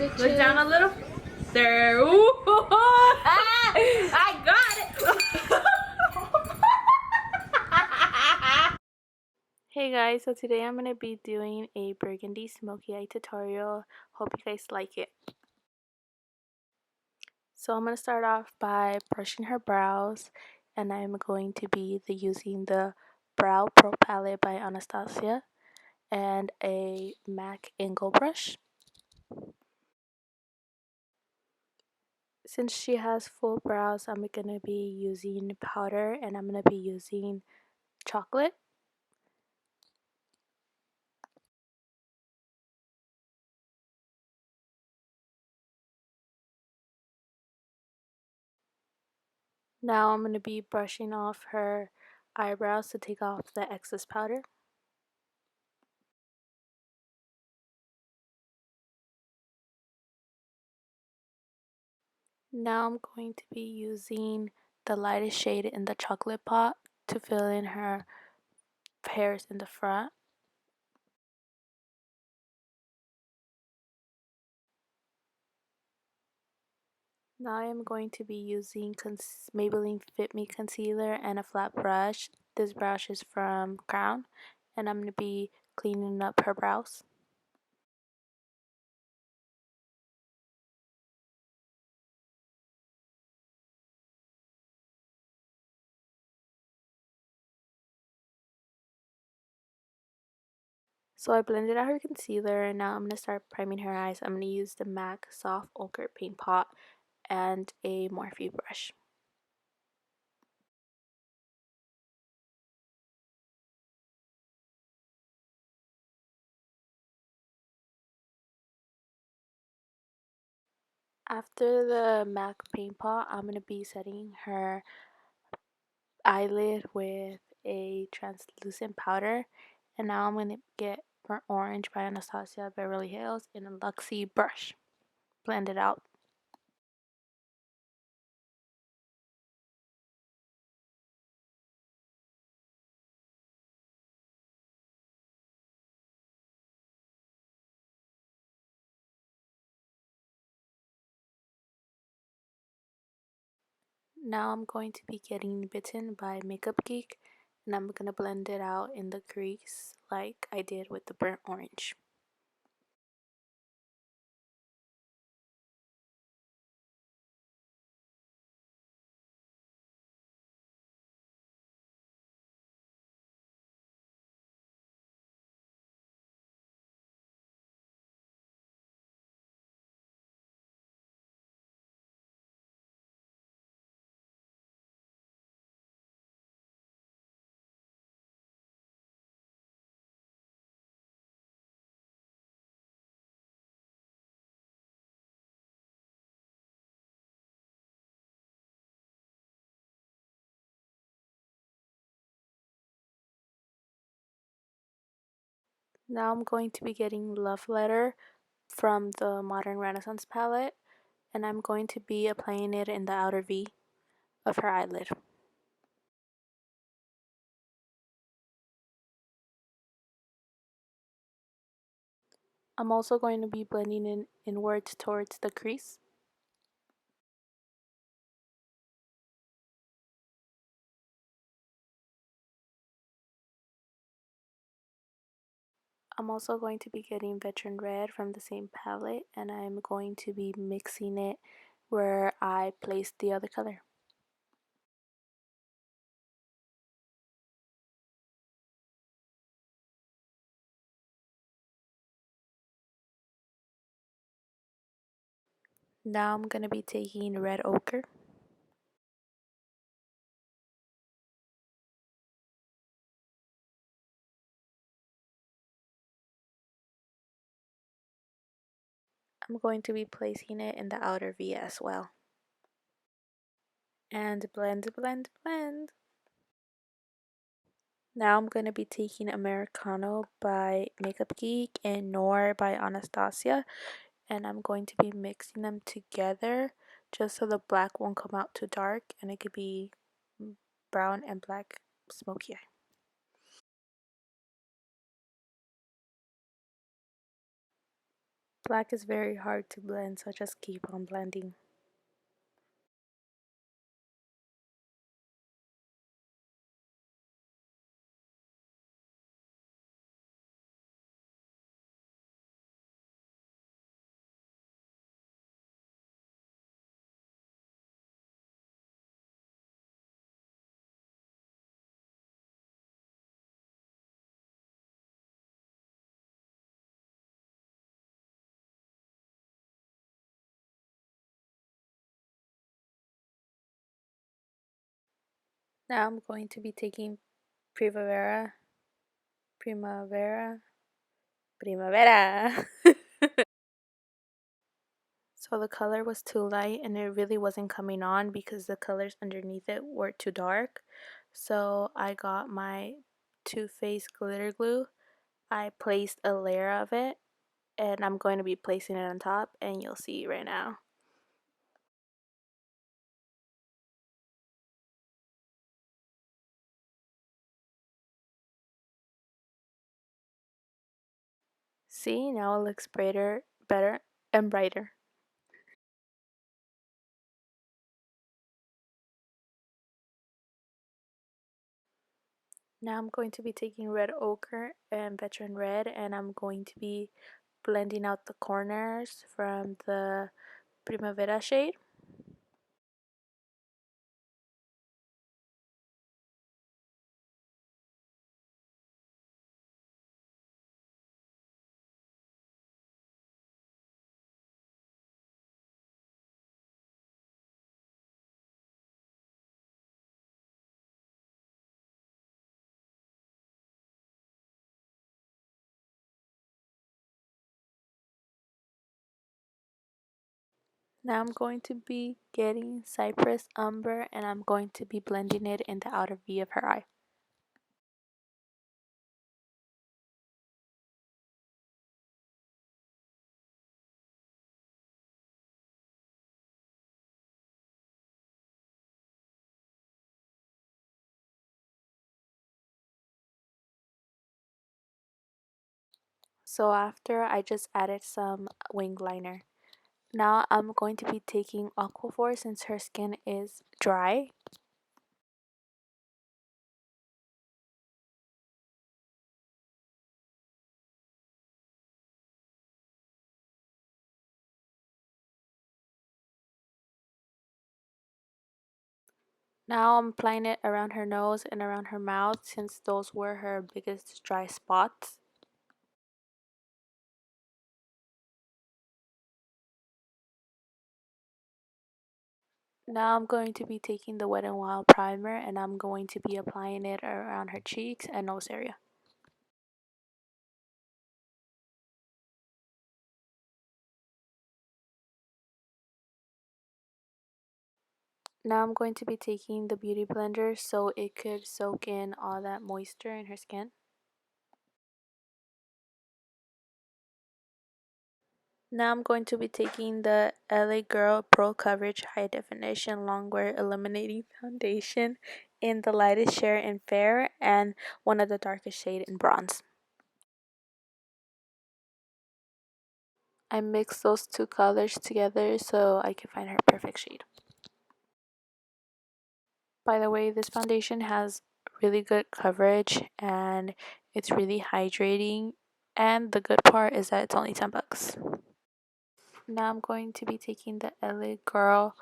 Look down a little. There. Ooh. I got it. Hey guys, so today I'm going to be doing a Burgundy Smokey Eye tutorial. Hope you guys like it. So I'm going to start off by brushing her brows, and I'm going to be using the Brow Pro palette by Anastasia and a MAC angle brush. Since she has full brows, I'm going to be using powder, and I'm going to be using chocolate. Now I'm going to be brushing off her eyebrows to take off the excess powder. Now I'm going to be using the lightest shade in the chocolate pot to fill in her hairs in the front. Now I am going to be using Maybelline Fit Me concealer and a flat brush. This brush is from Crown, and I'm going to be cleaning up her brows. So I blended out her concealer, and now I'm going to start priming her eyes. I'm going to use the MAC Soft Ochre Paint Pot and a Morphe brush. After the MAC Paint Pot, I'm going to be setting her eyelid with a translucent powder, and now I'm going to get Burnt Orange by Anastasia Beverly Hills in a Luxie brush. Blend it out. Now I'm going to be getting Bitten by Makeup Geek, and I'm going to blend it out in the crease like I did with the Burnt Orange. Now I'm going to be getting Love Letter from the Modern Renaissance palette, and I'm going to be applying it in the outer V of her eyelid. I'm also going to be blending it inwards towards the crease. I'm also going to be getting Veteran Red from the same palette, and I'm going to be mixing it where I placed the other color. Now I'm going to be taking Red Ochre. I'm going to be placing it in the outer V as well. And blend, blend, blend. Now I'm going to be taking Americano by Makeup Geek and Noir by Anastasia, and I'm going to be mixing them together just so the black won't come out too dark and it could be brown and black smoky eye. Black is very hard to blend, so just keep on blending. Now I'm going to be taking Primavera, Primavera, Primavera. So the color was too light and it really wasn't coming on because the colors underneath it were too dark. So I got my Too Faced glitter glue. I placed a layer of it and I'm going to be placing it on top and you'll see right now. See, now it looks brighter, better, and brighter. Now I'm going to be taking red ochre and veteran red and I'm going to be blending out the corners from the Primavera shade. Now I'm going to be getting Cypress Umber and I'm going to be blending it in the outer V of her eye. So after I just added some wing liner. Now I'm going to be taking Aquaphor since her skin is dry. Now I'm applying it around her nose and around her mouth since those were her biggest dry spots. Now I'm going to be taking the Wet n Wild primer and I'm going to be applying it around her cheeks and nose area. Now I'm going to be taking the beauty blender so it could soak in all that moisture in her skin. Now I'm going to be taking the LA Girl Pro Coverage High Definition Longwear Illuminating Foundation in the lightest shade in Fair and one of the darkest shade in Bronze. I mixed those two colors together so I can find her perfect shade. By the way, this foundation has really good coverage and it's really hydrating, and the good part is that it's only 10 bucks. Now I'm going to be taking the LA Girl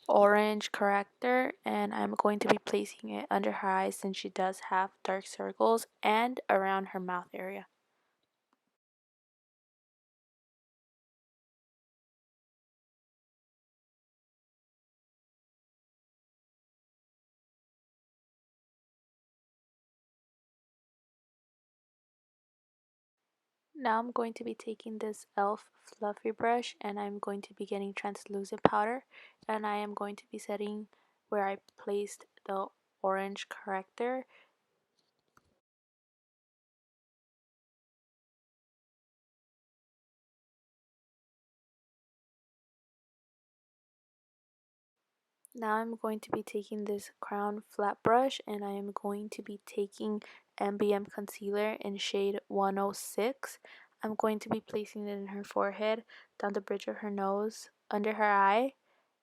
orange corrector and I'm going to be placing it under her eyes since she does have dark circles and around her mouth area. Now I'm going to be taking this e.l.f. fluffy brush and I'm going to be getting translucent powder and I am going to be setting where I placed the orange corrector. Now I'm going to be taking this crown flat brush and I am going to be taking MBM concealer in shade 106. I'm going to be placing it in her forehead, down the bridge of her nose, under her eye,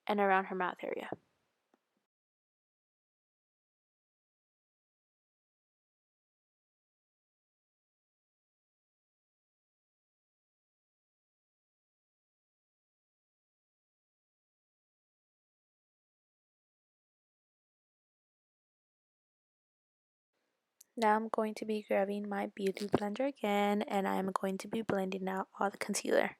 and around her mouth area. Now I'm going to be grabbing my beauty blender again, and I'm going to be blending out all the concealer.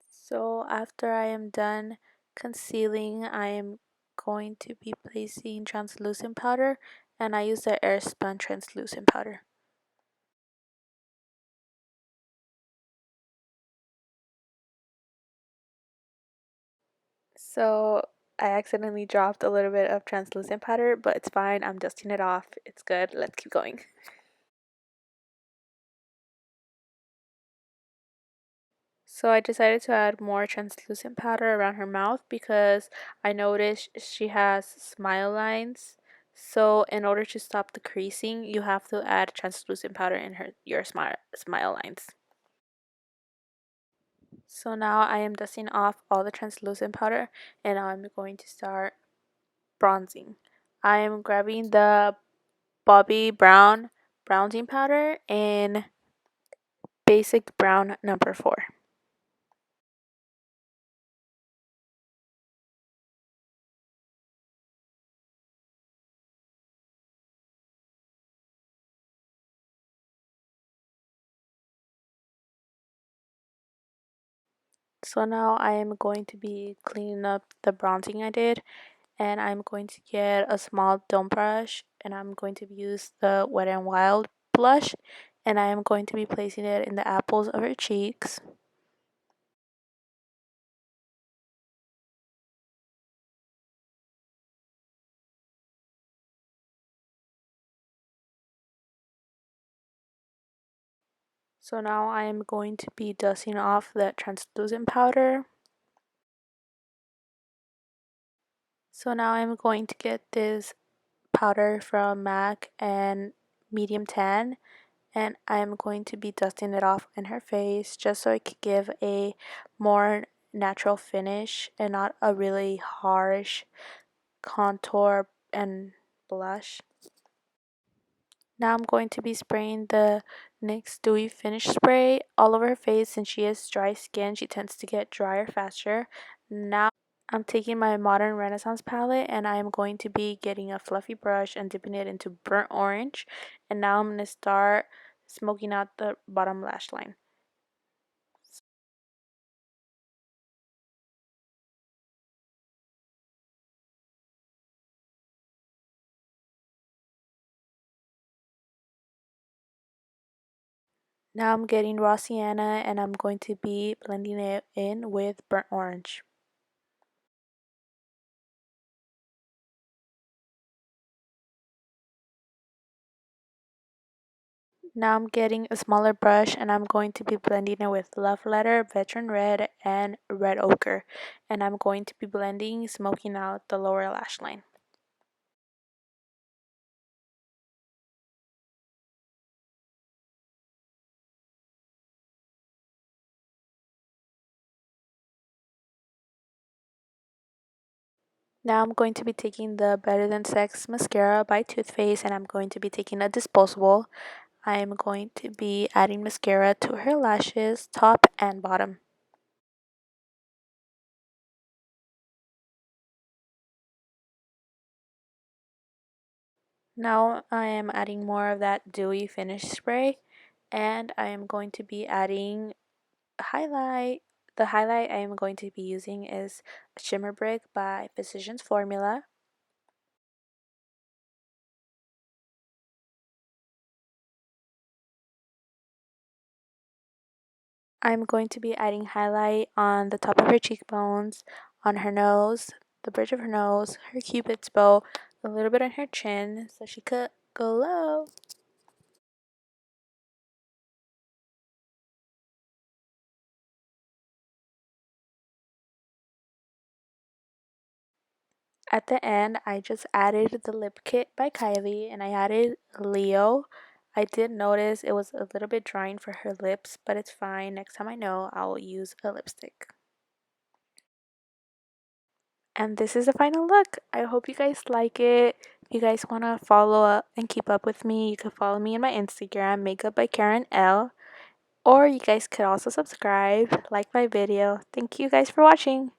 So after I am done concealing, I am going to be placing translucent powder, and I use the Airspun translucent powder. So I accidentally dropped a little bit of translucent powder, but it's fine. I'm dusting it off. It's good. Let's keep going. So I decided to add more translucent powder around her mouth because I noticed she has smile lines. So in order to stop the creasing, you have to add translucent powder in your smile lines. So now I am dusting off all the translucent powder, and I'm going to start bronzing. I am grabbing the Bobbi Brown bronzing powder in basic brown number 4. So now I am going to be cleaning up the bronzing I did, and I'm going to get a small dome brush, and I'm going to use the Wet n Wild blush, and I am going to be placing it in the apples of her cheeks. So now I am going to be dusting off that translucent powder. So now I'm going to get this powder from MAC and medium tan, and I'm going to be dusting it off in her face just so it could give a more natural finish and not a really harsh contour and blush. Now I'm going to be spraying the NYX Dewy Finish Spray all over her face. Since she has dry skin, she tends to get drier faster. Now I'm taking my Modern Renaissance palette, and I am going to be getting a fluffy brush and dipping it into burnt orange. And now I'm going to start smoking out the bottom lash line. Now I'm getting raw sienna, and I'm going to be blending it in with burnt orange. Now I'm getting a smaller brush, and I'm going to be blending it with Love Letter, Veteran Red, and Red Ochre. And I'm going to be blending, smoking out the lower lash line. Now I'm going to be taking the Better Than Sex mascara by Too Faced, and I'm going to be taking a disposable. I am going to be adding mascara to her lashes, top and bottom. Now I am adding more of that dewy finish spray, and I am going to be adding highlight. The highlight I am going to be using is Shimmer Brick by Physicians Formula. I'm going to be adding highlight on the top of her cheekbones, on her nose, the bridge of her nose, her cupid's bow, a little bit on her chin so she could glow. At the end, I just added the lip kit by Kylie and I added Leo. I did notice it was a little bit drying for her lips, but it's fine. Next time I know, I'll use a lipstick. And this is the final look. I hope you guys like it. If you guys want to follow up and keep up with me, you can follow me on my Instagram, makeupbykarenl. Or you guys could also subscribe, like my video. Thank you guys for watching.